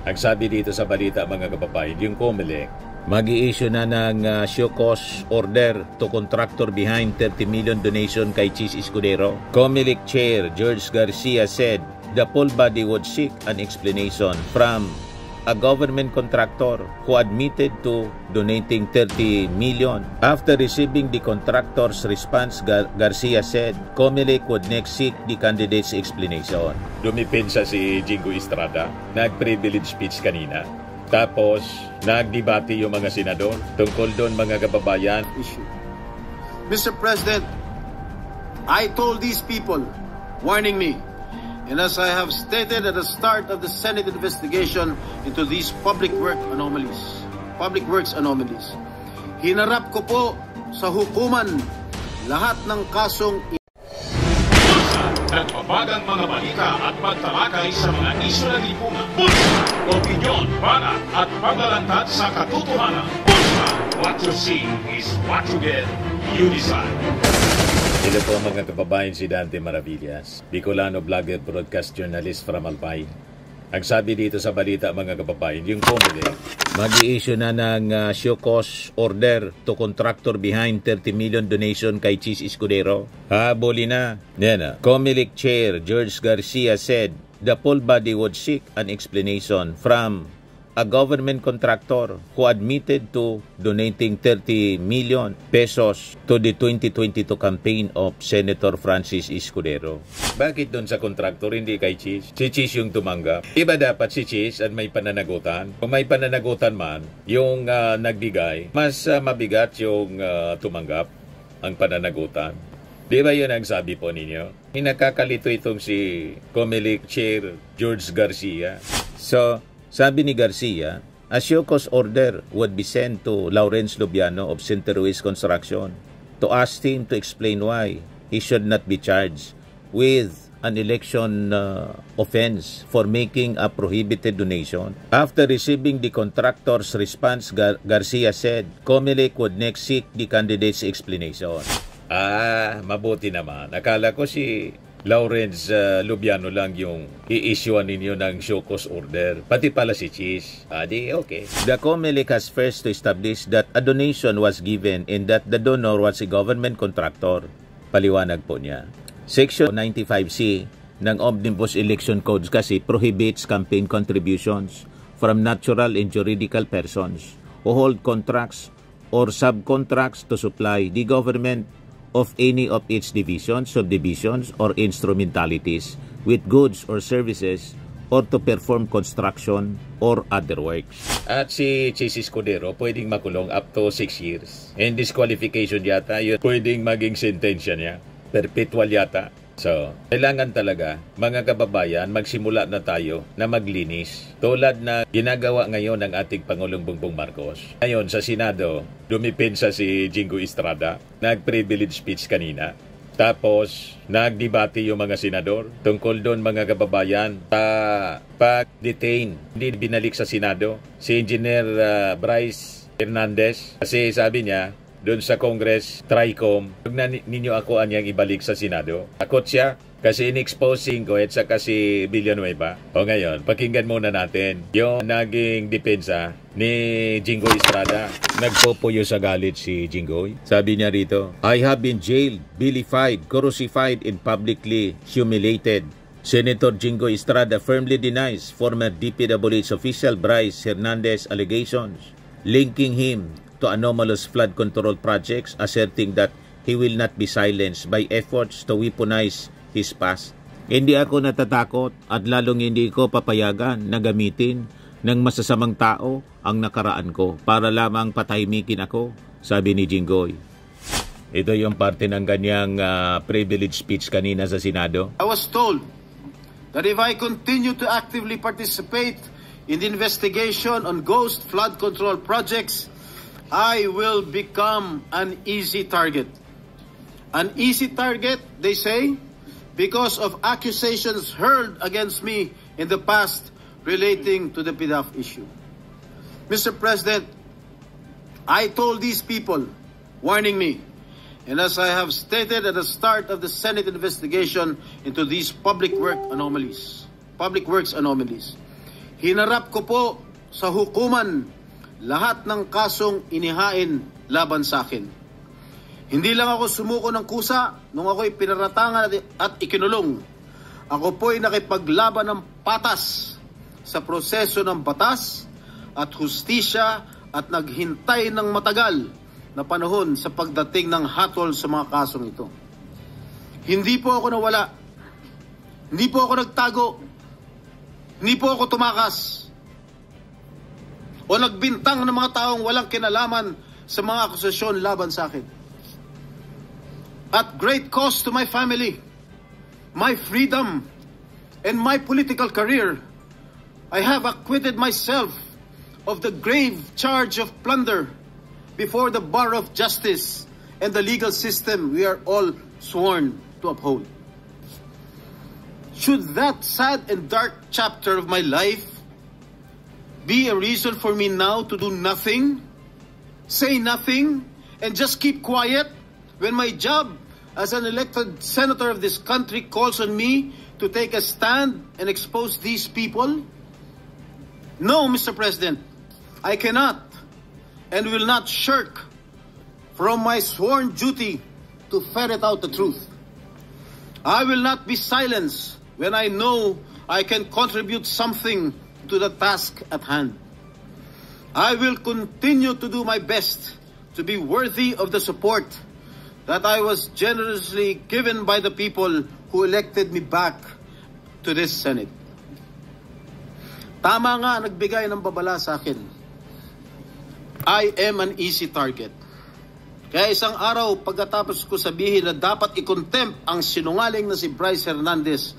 Ang sabi dito sa balita mga kababayan, yung COMELEC mag-i-issue na ng show cause order to contractor behind 30 million donation kay Chis Escudero. COMELEC Chair George Garcia said the full body would seek an explanation from a government contractor who admitted to donating 30 million. After receiving the contractor's response, Garcia said COMELEC would next seek the candidate's explanation. Dumipensa si Jingo Estrada, nag-privilege speech kanina. Tapos, nagdebate yung mga senador tungkol doon mga kababayan. Mr. President, I told these people, warning me, and as I have stated at the start of the Senate investigation into these public works anomalies, hinarap ko po sa hukuman lahat ng kasong nagbabagang mga balita at pagtalakay sa mga isyu ng lipunan. Bulsa! Opinyon, banat at paglalantad sa katotohanan. Bulsa! What you see is what you get. You decide. Ito po mga kababayan, si Dante Maravillas, Bicolano vlogger, broadcast journalist from Albay. Ang sabi dito sa balita mga kababayan, yung COMELEC mag-i-issue na ng show cause order to contractor behind 30 million donation kay Chis Escudero. Habulin na. Yan. COMELEC Chair George Garcia said the full body would seek an explanation from a government contractor who admitted to donating 30 million pesos to the 2022 campaign of Senator Francis Escudero. Bakit doon sa contractor, hindi kay Chis? Si Chis yung tumanggap. Iba dapat si Chis at may pananagutan. Kung may pananagutan man, yung nagbigay, mas mabigat yung tumanggap ang pananagutan. Di ba yun ang sabi po ninyo? Nakakalito itong si COMELEC Chair George Garcia. So, sabi ni Garcia, a show cause order would be sent to Lawrence Lubiano of Centerways Construction to ask him to explain why he should not be charged with an election offense for making a prohibited donation. After receiving the contractor's response, Garcia said COMELEC would next seek the candidate's explanation. Mabuti naman. Akala ko si Lawrence Lubiano lang yung i-issuean ninyo ng show cause order. Pati pala si Chis. Okay. The COMELEC has first to establish that a donation was given and that the donor was a government contractor. Paliwanag po niya. Section 95C ng Omnibus Election Codes kasi prohibits campaign contributions from natural and juridical persons who hold contracts or subcontracts to supply the government of any of its divisions, subdivisions, or instrumentalities with goods or services or to perform construction or other works. At si Chis Escudero pwedeng makulong up to 6 years. And disqualification yata, yun pwedeng maging sentensya niya. Perpetual yata. So, kailangan talaga, mga kababayan, magsimula na tayo na maglinis. Tulad na ginagawa ngayon ng ating Pangulong Bongbong Marcos. Ngayon, sa Senado, dumipensa si Jingo Estrada. Nag-privilege speech kanina. Tapos, nagdebate yung mga senador tungkol doon mga kababayan pag-detain. Hindi binalik sa Senado si Engineer Bryce Hernandez. Kasi sabi niya, doon sa Congress, TRICOM, huwag na ninyo ako anyang ibalik sa Senado. Takot siya kasi in-exposing ko at saka si Villanueva. O ngayon, pakinggan muna natin yung naging depensa ni Jingo Estrada. Nagpopuyo sa galit si Jingoy. Sabi niya rito, I have been jailed, vilified, crucified, and publicly humiliated. Senator Jingo Estrada firmly denies former DPWH official Bryce Hernandez allegations, linking him to anomalous flood control projects, asserting that he will not be silenced by efforts to weaponize his past. Hindi ako natatakot at lalong hindi ko papayagan na gamitin ng masasamang tao ang nakaraan ko para lamang patahimikin ako, sabi ni Jingoy. Ito yung parte ng kanyang privilege speech kanina sa Senado. I was told that if I continue to actively participate in the investigation on ghost flood control projects, I will become an easy target. An easy target, they say, because of accusations hurled against me in the past relating to the PDAF issue. Mr. President, I told these people, warning me, and as I have stated at the start of the Senate investigation into these public works anomalies, Hinarap ko po sa hukuman lahat ng kasong inihain laban sa akin. Hindi lang ako sumuko ng kusa nung ako'y pinaratangan at ikinulong. Ako po'y nakipaglaban ng patas sa proseso ng batas at hustisya at naghintay ng matagal na panahon sa pagdating ng hatol sa mga kasong ito. Hindi po ako nawala. Hindi po ako nagtago. Hindi po ako tumakas o nagbintang ng mga taong walang kinalaman sa mga akusasyon laban sa akin. At great cost to my family, my freedom, and my political career, I have acquitted myself of the grave charge of plunder before the bar of justice and the legal system we are all sworn to uphold. Should that sad and dark chapter of my life be a reason for me now to do nothing, say nothing, and just keep quiet when my job as an elected senator of this country calls on me to take a stand and expose these people? No, Mr. President, I cannot and will not shirk from my sworn duty to ferret out the truth. I will not be silenced when I know I can contribute something to the task at hand. I will continue to do my best to be worthy of the support that I was generously given by the people who elected me back to this Senate. Tama nga nagbigay ng babala sa akin. I am an easy target. Kaya isang araw pagkatapos ko sabihin na dapat i-contempt ang sinungaling na si Bryce Hernandez,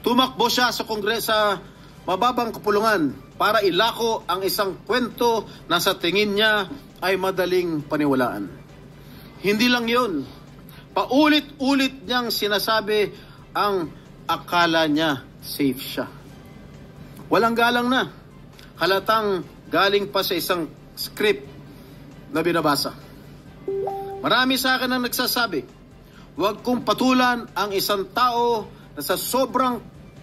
tumakbo siya sa Kongresa mababang kapulungan para ilako ang isang kwento na sa tingin niya ay madaling paniwalaan. Hindi lang yun. Paulit-ulit niyang sinasabi ang akala niya safe siya. Walang galang na. Halatang galing pa sa isang script na binabasa. Marami sa akin ang nagsasabi, huwag kong patulan ang isang tao na sa sobrang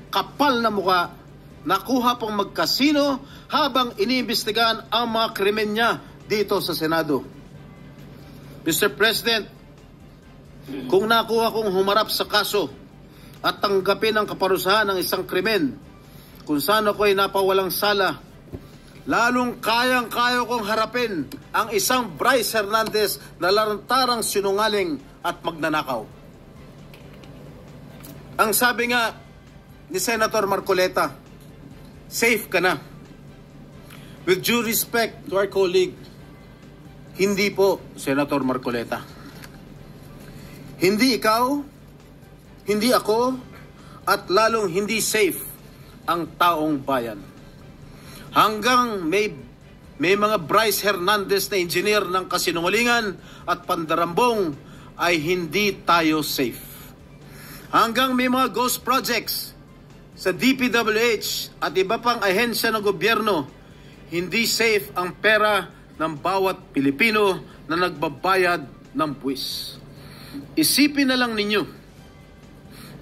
kapal na muka nakuha pang magkasino habang iniimbestigahan ang mga krimen niya dito sa Senado. Mr. President, kung nakuha kong humarap sa kaso at tanggapin ang kaparusahan ng isang krimen kung saan ako ay napawalang sala, lalong kayang-kaya kong harapin ang isang Bryce Hernandez na lantarang sinungaling at magnanakaw. Ang sabi nga ni Senator Marcoleta, safe ka na. With due respect to our colleague, hindi po, Senator Marcoleta. Hindi ikaw, hindi ako, at lalong hindi safe ang taong bayan. Hanggang may mga Bryce Hernandez na engineer ng kasinungalingan at pandarambong ay hindi tayo safe. Hanggang may mga ghost projects sa DPWH at iba pang ahensya ng gobyerno, hindi safe ang pera ng bawat Pilipino na nagbabayad ng buwis. Isipin na lang ninyo,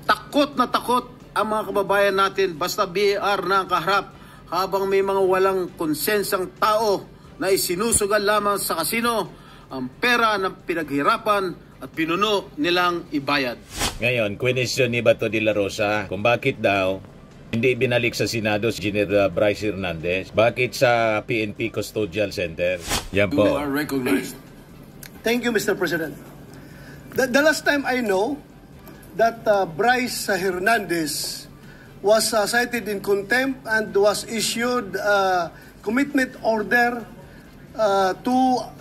takot na takot ang mga kababayan natin basta BAR na ang kaharap habang may mga walang konsensang tao na isinusugal lamang sa kasino ang pera ng pinaghirapan at pinuno nilang ibayad. Ngayon, question ni Bato de la Rosa kung bakit daw hindi binalik sa Senado si Engineer Bryce Hernandez. Bakit sa PNP Custodial Center? Yan po. You are recognized. Thank you, Mr. President. The last time I know that Bryce Hernandez was cited in contempt and was issued a commitment order to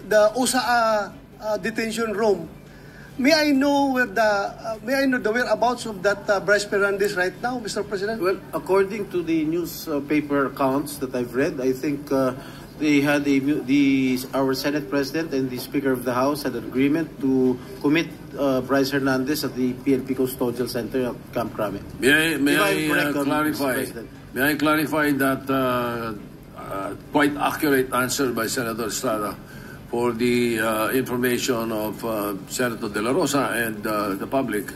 the USA detention room. May I know the whereabouts of that Bryce Hernandez right now, Mr. President? Well, according to the newspaper accounts that I've read, I think they had our Senate President and the Speaker of the House had an agreement to commit Bryce Hernandez at the PNP Custodial Center at Camp Crame. May I clarify that quite accurate answer by Senator Estrada for the information of Senator De La Rosa and the public.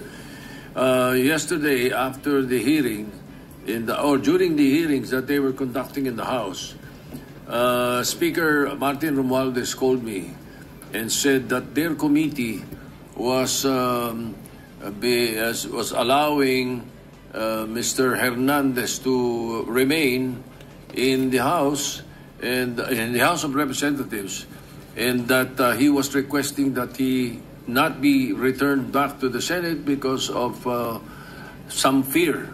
Yesterday, after the hearing, or during the hearings that they were conducting in the House, Speaker Martin Romualdez called me and said that their committee was allowing Mr. Hernandez to remain in the House and in the House of Representatives, and that he was requesting that he not be returned back to the Senate because of some fear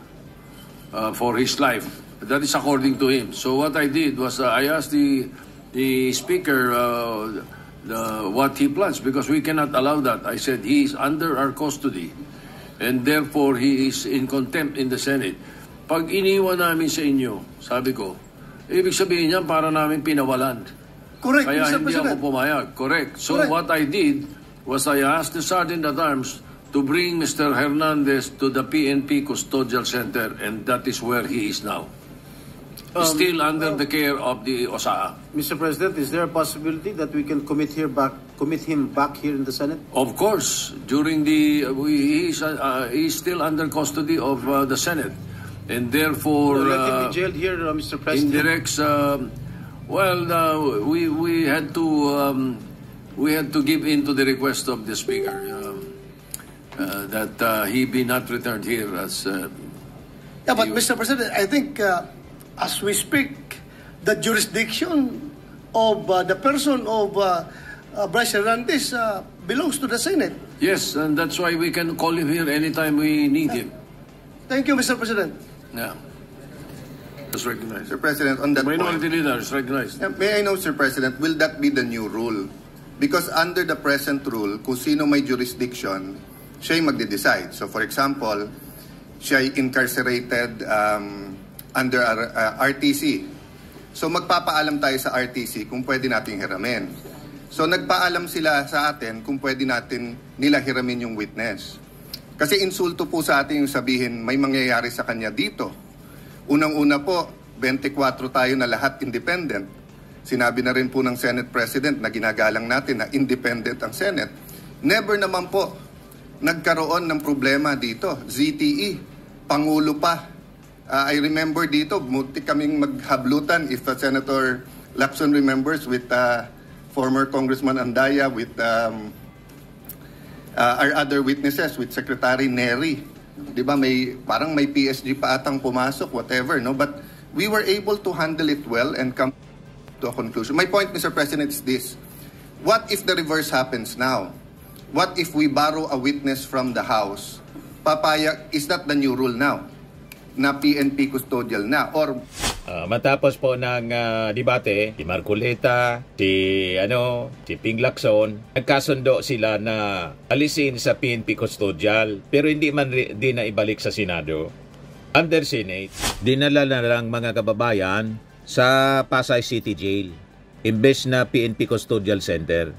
for his life. That is according to him. So what I did was I asked the Speaker what he plans, because we cannot allow that. I said he is under our custody and therefore he is in contempt in the Senate. Pag iniwan namin sa inyo, sabi ko, ibig sabihin niya para namin pinawalan. Correct, Kaya Mr. hindi President. ako pumayag. Correct. So Correct. what I did was I asked the Sergeant-at-Arms to bring Mr. Hernandez to the PNP Custodial Center, and that is where he is now. Still under the care of the OSAA. Mr. President, is there a possibility that we can commit him back here in the Senate? Of course, during he is still under custody of the Senate, and therefore Let him be jailed here, Mr. President. indirects. We had to give in to the request of the Speaker that he be not returned here as. Yeah, but Mr. President, I think as we speak, the jurisdiction of the person of Bryce Hernandez belongs to the Senate. Yes, and that's why we can call him here anytime we need him. Thank you, Mr. President. Yeah. Just recognized. Sir President, on that Minority point, Leader is recognized. may I know, Sir President, will that be the new rule? Because under the present rule, kung sino may jurisdiction, siya'y magde-decide. So for example, siya'y incarcerated under RTC. So magpapaalam tayo sa RTC kung pwede nating hiramin. So nagpaalam sila sa atin kung pwede natin nila hiramin yung witness. Kasi insulto po sa atin yung sabihin may mangyayari sa kanya dito. Unang-una po, 24 tayo na lahat independent. Sinabi na rin po ng Senate President na ginagalang natin na independent ang Senate. Never naman po nagkaroon ng problema dito. ZTE, Pangulo pa. I remember dito, munti kaming maghablutan, if Senator Lacson remembers, with former Congressman Andaya, with our other witnesses, with Secretary Neri. Diba, parang may PSG pa atang pumasok, whatever, no? But we were able to handle it well and come to a conclusion. My point, Mr. President, is this. What if the reverse happens now? What if we borrow a witness from the House? Papayag, is that the new rule now? Na PNP custodial na? Or matapos po ng debate, si Marcoleta, si Ping Lacson, nagkasundo sila na alisin sa PNP custodial pero hindi man di na ibalik sa Senado. Under Senate, dinala na lang mga kababayan sa Pasay City Jail imbes na PNP Custodial Center.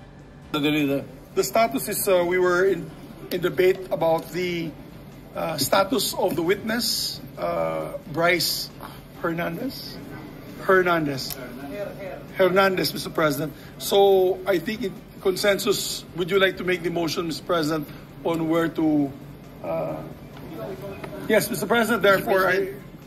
The status is we were in debate about the status of the witness, Bryce Hernandez, Mr. President. So I think in consensus, would you like to make the motion, Mr. President, on where to? Yes, Mr. President. Therefore,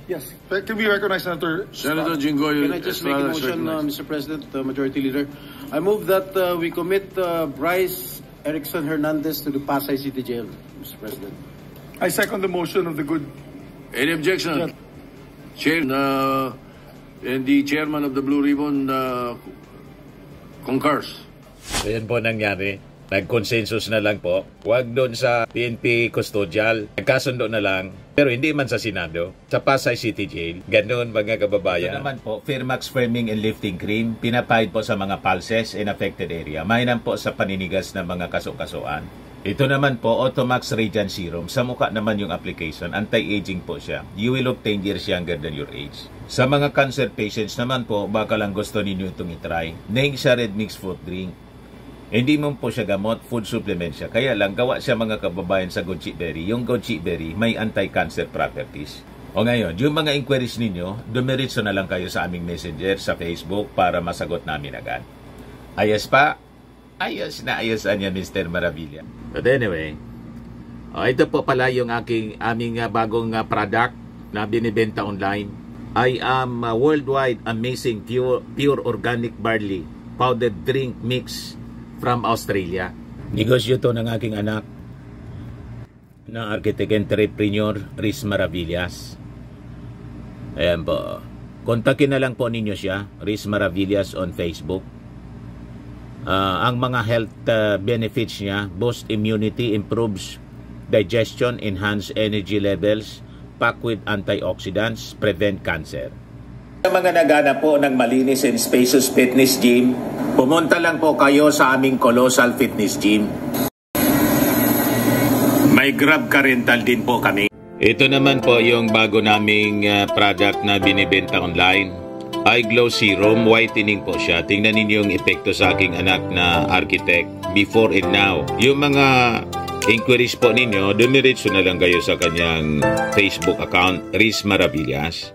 yes. Can we recognize Senator Jinggoy? Can I just make a motion, Mr. President, Majority Leader? I move that we commit Bryce Erickson Hernandez to the Pasay City Jail, Mr. President. I second the motion of the good. Any objection? Chair, and the chairman of the Blue Ribbon concurs. Ayan po nangyari. Nag-consensus na lang po. Huwag doon sa PNP custodial. Nagkasundo na lang. Pero hindi man sa Senado. Sa Pasay City Jail. Ganoon mga kababayan. Ito naman po, Firmax Firming and Lifting Cream. Pinapahid po sa mga pulses in affected area. Mainam po sa paninigas ng mga kaso-kasuan. Ito naman po, Automax Radiant Serum. Sa mukha naman yung application. Anti-aging po siya. You will look 10 years younger than your age. Sa mga cancer patients naman po, baka lang gusto ninyo itong itry. Naing siya red mix fruit drink. Hindi mo po siya gamot, food supplement siya. Kaya lang, gawa siya mga kababayan sa goji berry. Yung goji berry, may anti-cancer properties. O ngayon, yung mga inquiries ninyo, dumiritso na lang kayo sa aming messenger sa Facebook para masagot namin agad. Ayos pa? Ayos na ayos niya, Mr. Maravilla. But anyway, ito po pala yung aming bagong product na binibenta online. I am worldwide amazing pure organic barley powdered drink mix from Australia. Negosyo to ng aking anak na architect entrepreneur Riz Maravillas. Ayan po. Kontakin na lang po ninyo siya, Riz Maravillas on Facebook. Ang mga health benefits niya: boost immunity, improves digestion, enhance energy levels, packed with antioxidants, prevent cancer. Sa mga nagana po ng malinis and spacious fitness gym, pumunta lang po kayo sa aming Colossal Fitness Gym. May Grab car rental din po kami. Ito naman po yung bago naming product na binibenta online. Eye Glow Serum, whitening po siya. Tingnan ninyo yung epekto sa aking anak na architect before and now. Yung mga inquiries po ninyo, dumiretso na lang kayo sa kanyang Facebook account, Riz Maravillas.